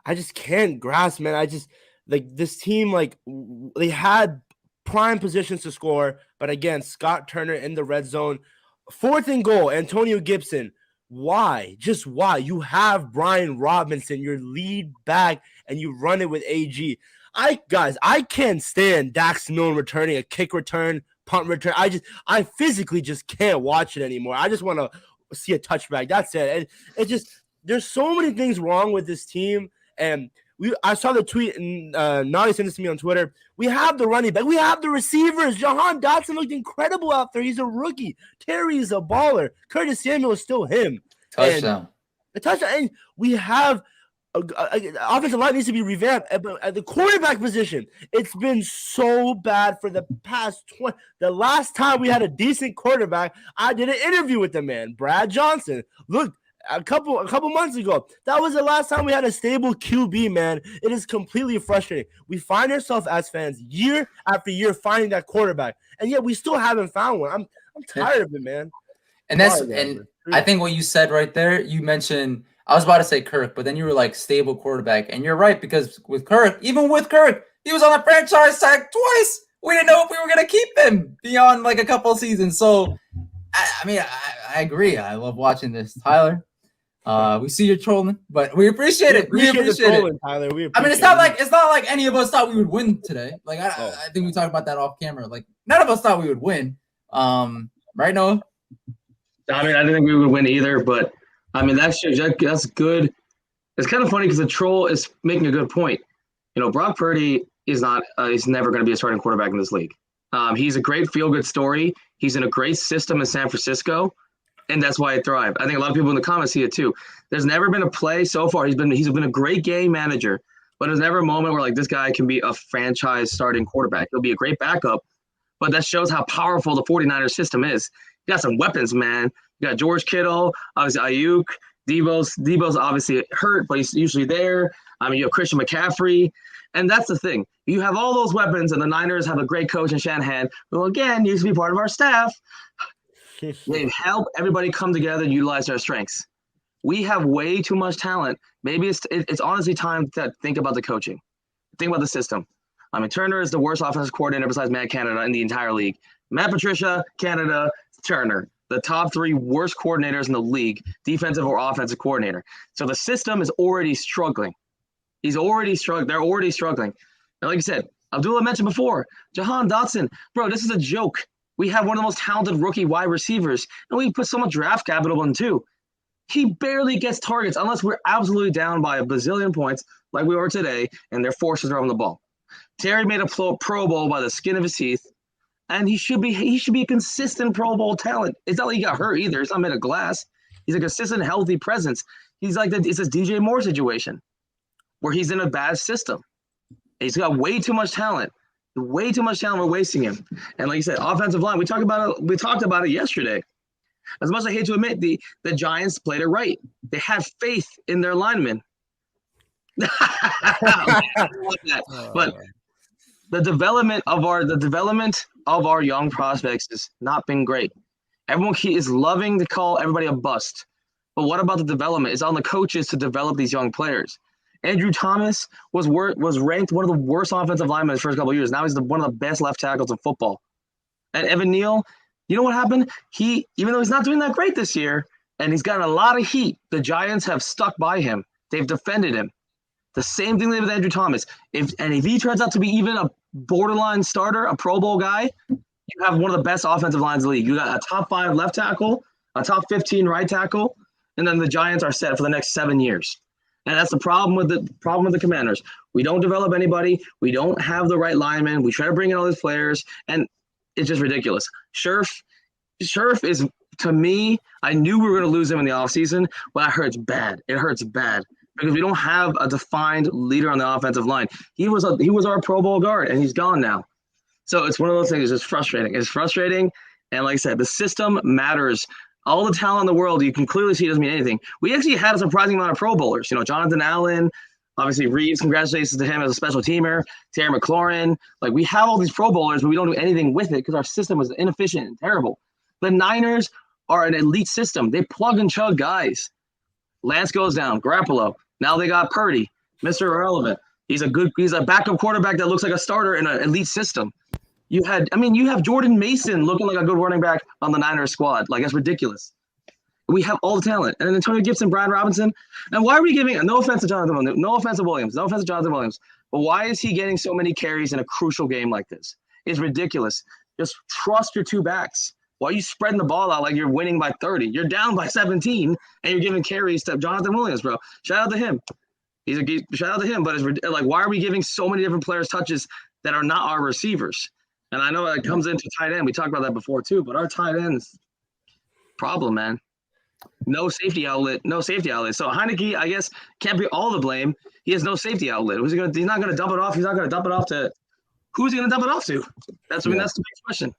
I just can't grasp, man. I just like this team. Like they had prime positions to score, but again, Scott Turner in the red zone, 4th and goal. Antonio Gibson. Why? Just why? You have Brian Robinson, your lead back, and you run it with AG. I can't stand Dax Milne returning a kick return, punt return. I physically just can't watch it anymore. I just want to see a touchback. That's it. And it just there's so many things wrong with this team. And I saw the tweet, and Nadi sent this to me on Twitter. We have the running back. We have the receivers. Jahan Dotson looked incredible out there. He's a rookie. Terry is a baller. Curtis Samuel is still him. Touchdown. The touchdown. And we have offensive line needs to be revamped. But at the quarterback position, it's been so bad for the past 20. The last time we had a decent quarterback, I did an interview with the man, Brad Johnson. Look, a couple months ago. That was the last time we had a stable QB, man. It is completely frustrating. We find ourselves as fans year after year finding that quarterback, and yet we still haven't found one. I'm tired of it, man. And I think what you said right there, you mentioned, I was about to say Kirk, but then you were like stable quarterback, and you're right, because with Kirk, even with Kirk, he was on a franchise tag twice. We didn't know if we were going to keep him beyond like a couple of seasons. So, I agree. I love watching this, Tyler. We see you're trolling, but we appreciate it. We appreciate it, Tyler. It's not like any of us thought we would win today. Like I think we talked about that off camera. Like none of us thought we would win. Right, Noah? I didn't think we would win either, but that's good. It's kind of funny because the troll is making a good point. Brock Purdy is never going to be a starting quarterback in this league. He's a great feel-good story. He's in a great system in San Francisco. And that's why it thrived. I think a lot of people in the comments see it too. There's never been a play so far. He's been a great game manager, but there's never a moment where like this guy can be a franchise starting quarterback. He'll be a great backup, but that shows how powerful the 49ers system is. You got some weapons, man. You got George Kittle, obviously Ayuk, Debo's obviously hurt, but he's usually there. You have Christian McCaffrey, and that's the thing. You have all those weapons, and the Niners have a great coach in Shanahan, who again used to be part of our staff. They help everybody come together and utilize their strengths. We have way too much talent. Maybe it's honestly time to think about the coaching. Think about the system. Turner is the worst offensive coordinator besides Matt Canada in the entire league. Matt Patricia, Canada, Turner, the top 3 worst coordinators in the league, defensive or offensive coordinator. So the system is already struggling. They're already struggling. And like I said, Abdullah mentioned before, Jahan Dotson, bro, this is a joke. We have one of the most talented rookie wide receivers, and we put so much draft capital in too. He barely gets targets unless we're absolutely down by a bazillion points like we were today, and they're forced to throw him the ball. Terry made a Pro Bowl by the skin of his teeth, and he should be a consistent Pro Bowl talent. It's not like he got hurt either. He's not made of glass. He's a consistent, healthy presence. He's like it's this DJ Moore situation where he's in a bad system. He's got way too much talent. Way too much talent. We're wasting him. And like you said, offensive line. We talked about it yesterday. As much as I hate to admit, the Giants played it right. They had faith in their linemen. But the development of our young prospects has not been great. Everyone is loving to call everybody a bust. But what about the development? It's on the coaches to develop these young players. Andrew Thomas was ranked one of the worst offensive linemen in his first couple of years. Now he's one of the best left tackles in football. And Evan Neal, you know what happened? Even though he's not doing that great this year, and he's gotten a lot of heat, the Giants have stuck by him. They've defended him. The same thing they did with Andrew Thomas. If he turns out to be even a borderline starter, a Pro Bowl guy, you have one of the best offensive lines in the league. You got a top 5 left tackle, a top 15 right tackle, and then the Giants are set for the next 7 years. And that's the problem with the Commanders. We don't develop anybody. We don't have the right linemen. We try to bring in all these players, and it's just ridiculous. Scherf is, to me, I knew we were going to lose him in the offseason, but it hurts bad. It hurts bad because we don't have a defined leader on the offensive line. He was our Pro Bowl guard, and he's gone now. So it's one of those things that's just frustrating. It's frustrating, and like I said, the system matters. All the talent in the world, you can clearly see it doesn't mean anything. We actually had a surprising amount of Pro Bowlers. Jonathan Allen, obviously Reeves, congratulations to him as a special teamer. Terry McLaurin. Like, we have all these Pro Bowlers, but we don't do anything with it because our system is inefficient and terrible. The Niners are an elite system. They plug and chug guys. Lance goes down. Garoppolo. Now they got Purdy. Mr. Irrelevant. He's a backup quarterback that looks like a starter in an elite system. You have Jordan Mason looking like a good running back on the Niners squad. Like, that's ridiculous. We have all the talent. And then Antonio Gibson, Brian Robinson. And why are we giving – no offense to Jonathan Williams. No offense to Williams. No offense to Jonathan Williams. But why is he getting so many carries in a crucial game like this? It's ridiculous. Just trust your two backs. Why are you spreading the ball out like you're winning by 30? You're down by 17, and you're giving carries to Jonathan Williams, bro. Shout out to him. Shout out to him. But it's like, why are we giving so many different players touches that are not our receivers? And I know it comes into tight end. We talked about that before too. But our tight ends problem, man. No safety outlet. So Heineke, I guess, can't be all the blame. He has no safety outlet. He's not going to dump it off. He's not going to dump it off to – who's he going to dump it off to? That's the big question.